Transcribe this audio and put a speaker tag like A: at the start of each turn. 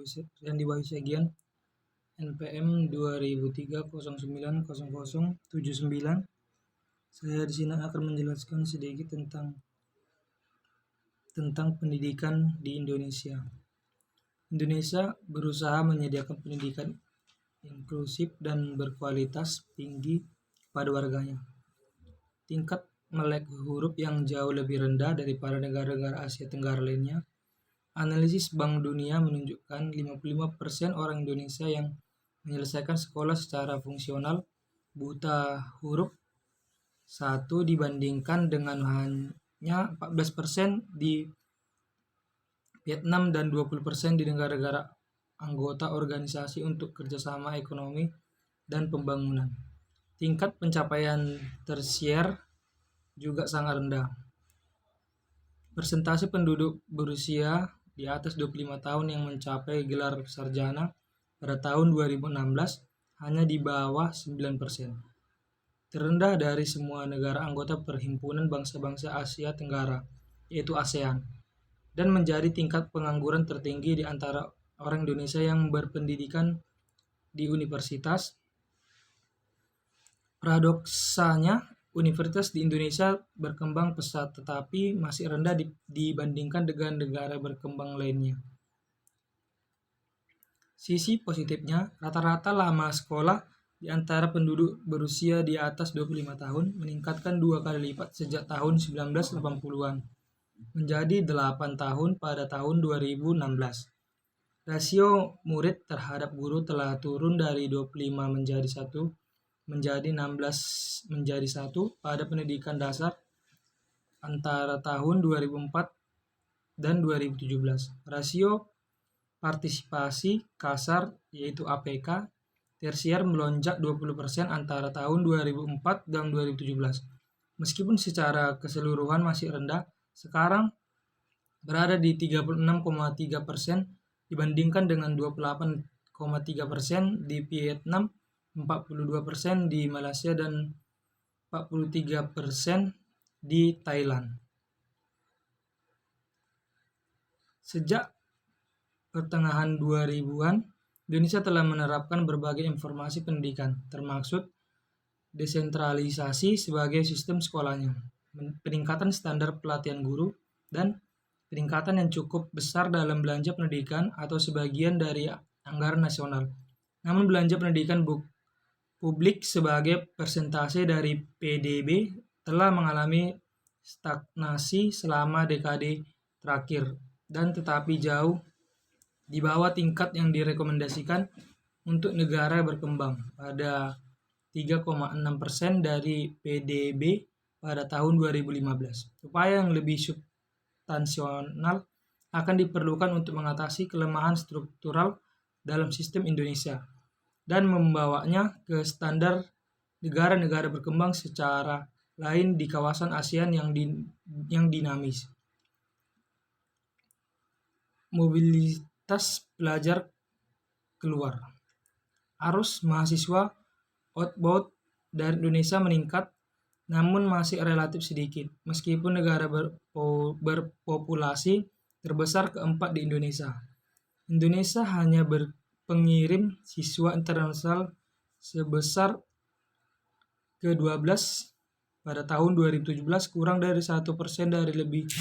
A: Wahyu Segian, NPM 2003090079. Saya di sini akan menjelaskan sedikit tentang pendidikan di Indonesia. Indonesia berusaha menyediakan pendidikan inklusif dan berkualitas tinggi pada warganya. Tingkat melek huruf yang jauh lebih rendah daripada negara-negara Asia Tenggara lainnya. Analisis Bank Dunia menunjukkan 55% orang Indonesia yang menyelesaikan sekolah secara fungsional buta huruf 1 dibandingkan dengan hanya 14% di Vietnam dan 20% di negara-negara anggota Organisasi untuk Kerjasama Ekonomi dan Pembangunan. Tingkat pencapaian tersier juga sangat rendah. Persentase penduduk berusia di atas 25 tahun yang mencapai gelar sarjana pada tahun 2016 hanya di bawah 9%. Terendah dari semua negara anggota Perhimpunan Bangsa-Bangsa Asia Tenggara, yaitu ASEAN, dan menjadi tingkat pengangguran tertinggi di antara orang Indonesia yang berpendidikan di universitas. Paradoksanya, universitas di Indonesia berkembang pesat tetapi masih rendah dibandingkan dengan negara berkembang lainnya. Sisi positifnya, rata-rata lama sekolah di antara penduduk berusia di atas 25 tahun meningkatkan 2 kali lipat sejak tahun 1980-an, menjadi 8 tahun pada tahun 2016. Rasio murid terhadap guru telah turun dari 25 menjadi 16 menjadi 1 pada pendidikan dasar antara tahun 2004 dan 2017. Rasio partisipasi kasar yaitu APK tersier melonjak 20% antara tahun 2004 dan 2017. Meskipun secara keseluruhan masih rendah, sekarang berada di 36,3% dibandingkan dengan 28,3% di Vietnam, 42% di Malaysia, dan 43% di Thailand. Sejak pertengahan 2000-an, Indonesia telah menerapkan berbagai informasi pendidikan, termasuk desentralisasi sebagai sistem sekolahnya, peningkatan standar pelatihan guru, dan peningkatan yang cukup besar dalam belanja pendidikan atau sebagian dari anggaran nasional. Namun belanja pendidikan publik sebagai persentase dari PDB telah mengalami stagnasi selama dekade terakhir dan tetapi jauh di bawah tingkat yang direkomendasikan untuk negara berkembang pada 3,6% dari PDB pada tahun 2015. Upaya yang lebih substansial akan diperlukan untuk mengatasi kelemahan struktural dalam sistem Indonesia dan membawanya ke standar negara-negara berkembang secara lain di kawasan ASEAN yang dinamis. Mobilitas pelajar keluar. Arus mahasiswa outbound dari Indonesia meningkat, namun masih relatif sedikit, meskipun negara berpopulasi terbesar keempat di Indonesia. Indonesia hanya pengirim siswa internasional sebesar ke-12 pada tahun 2017, kurang dari 1% dari lebih